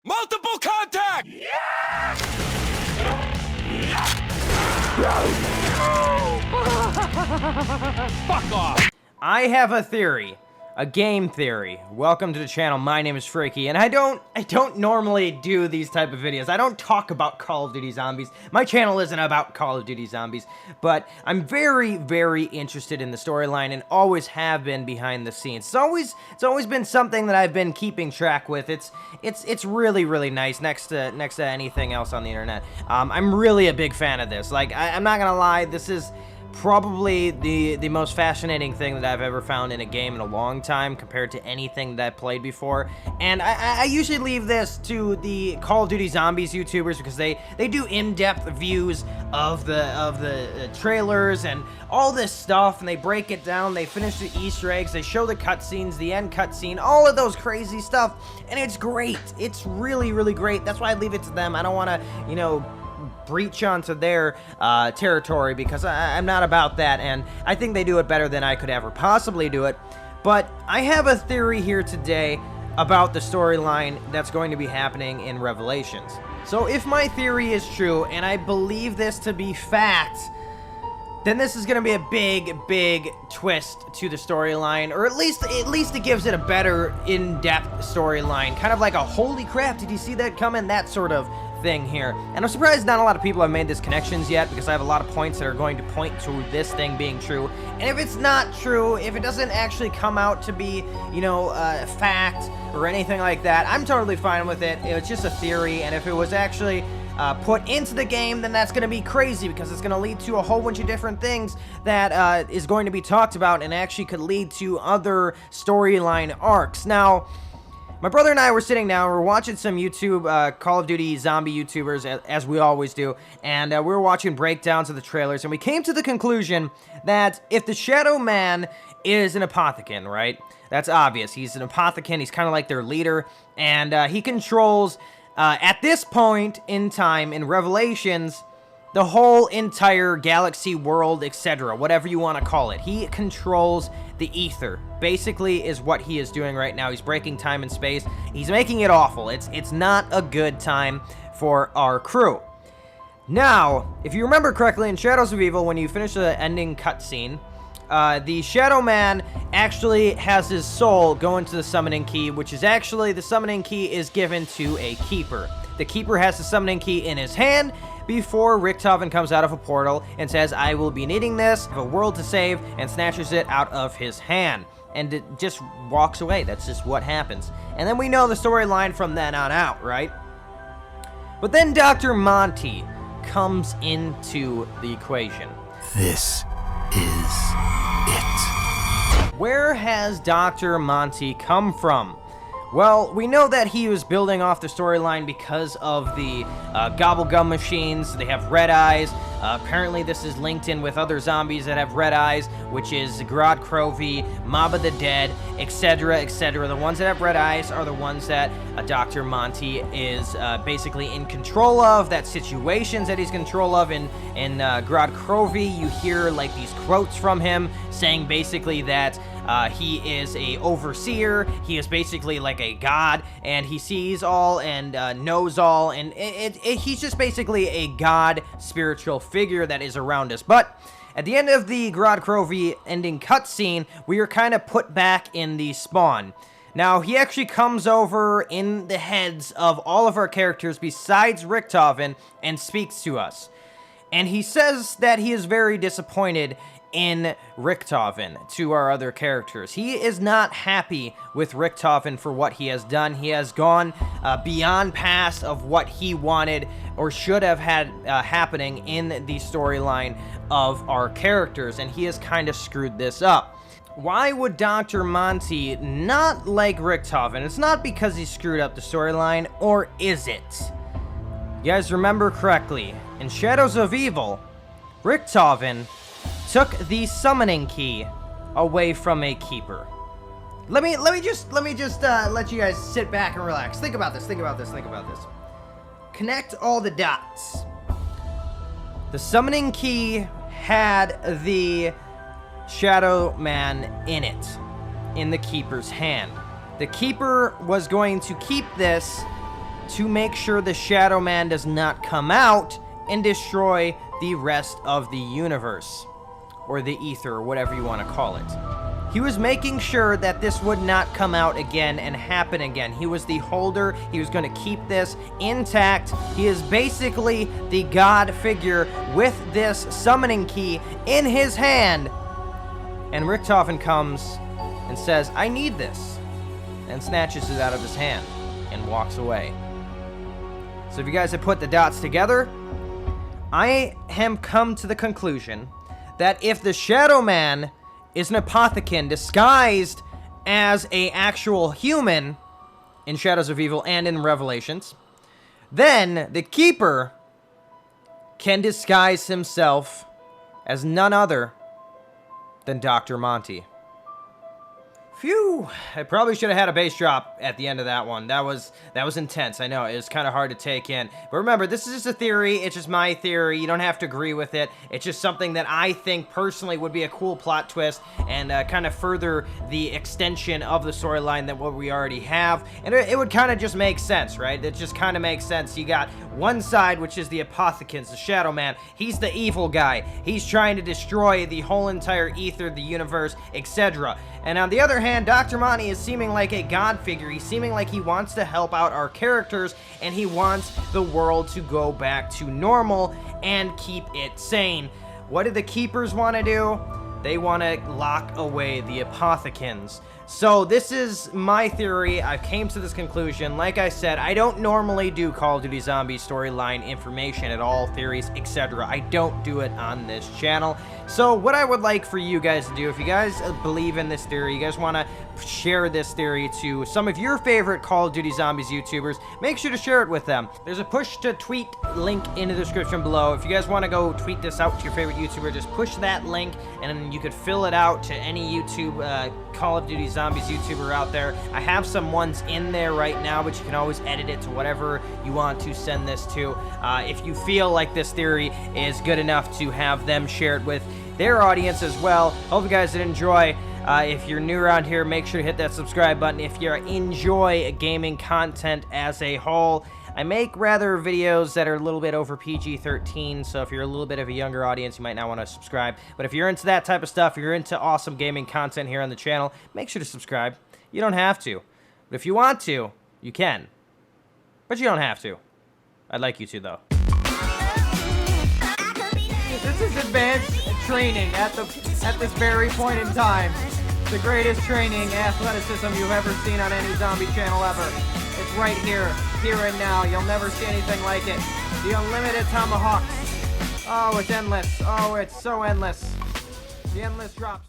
Multiple contact! Fuck off! I have a theory. A game theory. Welcome to the channel. My name is Freaky, and I don't normally do these type of videos. I don't talk about Call of Duty Zombies. My channel isn't about Call of Duty Zombies, but I'm very, very interested in the storyline and always have been behind the scenes. It's always been something that I've been keeping track with. It's really, really nice next to anything else on the internet. I'm really a big fan of this. Like, I'm not gonna lie, this is probably the most fascinating thing that I've ever found in a game in a long time compared to anything that I've played before. And I usually leave this to the Call of Duty Zombies YouTubers because they do in-depth views of the trailers and all this stuff, and they break it down, they finish the Easter eggs, they show the cutscenes, the end cutscene, all of those crazy stuff, and it's great. It's really, really great. That's why I leave it to them. I don't want to, you know, breach onto their territory because I'm not about that, and I think they do it better than I could ever possibly do it. But I have a theory here today about the storyline that's going to be happening in Revelations. So if my theory is true, and I believe this to be fact, then this is going to be a big, big twist to the storyline, or at least it gives it a better in-depth storyline, kind of like a holy crap, did you see that coming, that sort of thing here. And I'm surprised not a lot of people have made this connections yet, because I have a lot of points that are going to point to this thing being true. And if it's not true, if it doesn't actually come out to be, you know, fact or anything like that, I'm totally fine with it. It's just a theory, and if it was actually put into the game, then that's going to be crazy, because it's going to lead to a whole bunch of different things that is going to be talked about and actually could lead to other storyline arcs. Now, my brother and I were sitting down, we were watching some YouTube Call of Duty zombie YouTubers, as we always do, and we were watching breakdowns of the trailers, and we came to the conclusion that if the Shadow Man is an apothecant, right? That's obvious. He's an apothecant, he's kind of like their leader, and he controls, at this point in time in Revelations, the whole entire galaxy, world, etc., whatever you want to call it. He controls the ether, basically, is what he is doing right now. He's breaking time and space. He's making it awful. It's not a good time for our crew. Now, if you remember correctly, in Shadows of Evil, when you finish the ending cutscene, the Shadow Man actually has his soul go into the summoning key, which is actually, the summoning key is given to a keeper. The keeper has the summoning key in his hand before Richtofen comes out of a portal and says, I will be needing this, I have a world to save, and snatches it out of his hand. And it just walks away. That's just what happens. And then we know the storyline from then on out, right? But then Dr. Monty comes into the equation. This is it. Where has Dr. Monty come from? Well, we know that he was building off the storyline because of the gobblegum machines. They have red eyes. Apparently, this is linked in with other zombies that have red eyes, which is Grod Krovi, Mob of the Dead, etc., etc. The ones that have red eyes are the ones that Dr. Monty is basically in control of, that situations that he's in control of. In Grod Krovi, you hear like these quotes from him saying basically that he is a overseer, he is basically like a god, and he sees all and knows all, and he's just basically a god spiritual figure that is around us. But at the end of the Grod Krovi ending cutscene, we are kind of put back in the spawn. Now, he actually comes over in the heads of all of our characters besides Richtofen and speaks to us. And he says that he is very disappointed in Richtofen to our other characters. He is not happy with Richtofen for what he has done. He has gone beyond past of what he wanted or should have had happening in the storyline of our characters, and he has kind of screwed this up. Why would Dr. Monty not like Richtofen? It's not because he screwed up the storyline, or is it? You guys remember correctly, in Shadows of Evil, Richtofen took the summoning key away from a keeper. Let me just let you guys sit back and relax. Think about this. Connect all the dots. The summoning key had the Shadow Man in it, in the keeper's hand. The keeper was going to keep this to make sure the Shadow Man does not come out and destroy the rest of the universe, or the ether, or whatever you want to call it. He was making sure that this would not come out again and happen again. He was the holder. He was going to keep this intact. He is basically the god figure with this summoning key in his hand. And Richtofen comes and says, I need this, and snatches it out of his hand and walks away. So if you guys have put the dots together, I have come to the conclusion that if the Shadow Man is an apothecary disguised as an actual human in Shadows of Evil and in Revelations, then the Keeper can disguise himself as none other than Dr. Monty. Phew, I probably should have had a bass drop at the end of that one. That was intense. I know, it was kind of hard to take in. But remember, this is just a theory. It's just my theory. You don't have to agree with it. It's just something that I think personally would be a cool plot twist and kind of further the extension of the storyline that what we already have. And it would kind of just make sense, right? It just kind of makes sense. You got one side, which is the apothecary, the Shadow Man. He's the evil guy. He's trying to destroy the whole entire ether, the universe, etc. And on the other hand, Dr. Monty is seeming like a god figure. He's seeming like he wants to help out our characters, and he wants the world to go back to normal and keep it sane. What do the Keepers want to do? They want to lock away the apothecaries. So this is my theory. I came to this conclusion. Like I said, I don't normally do Call of Duty Zombies storyline information at all, theories, etc. I don't do it on this channel. So what I would like for you guys to do, if you guys believe in this theory, you guys want to share this theory to some of your favorite Call of Duty Zombies YouTubers, make sure to share it with them. There's a push to tweet link in the description below. If you guys want to go tweet this out to your favorite YouTuber, just push that link and then you could fill it out to any YouTube Call of Duty Zombies YouTuber out there. I have some ones in there right now, but you can always edit it to whatever you want to send this to. If you feel like this theory is good enough to have them share it with their audience as well. Hope you guys did enjoy. If you're new around here, make sure to hit that subscribe button. If you enjoy gaming content as a whole, I make rather videos that are a little bit over PG-13, so if you're a little bit of a younger audience, you might not want to subscribe. But if you're into that type of stuff, if you're into awesome gaming content here on the channel, make sure to subscribe. You don't have to. But if you want to, you can. But you don't have to. I'd like you to, though. This is advanced training at this very point in time. The greatest training athleticism you've ever seen on any zombie channel ever. It's right here and now. You'll never see anything like it. The unlimited tomahawks. Oh, it's endless. Oh, it's so endless. The endless drops.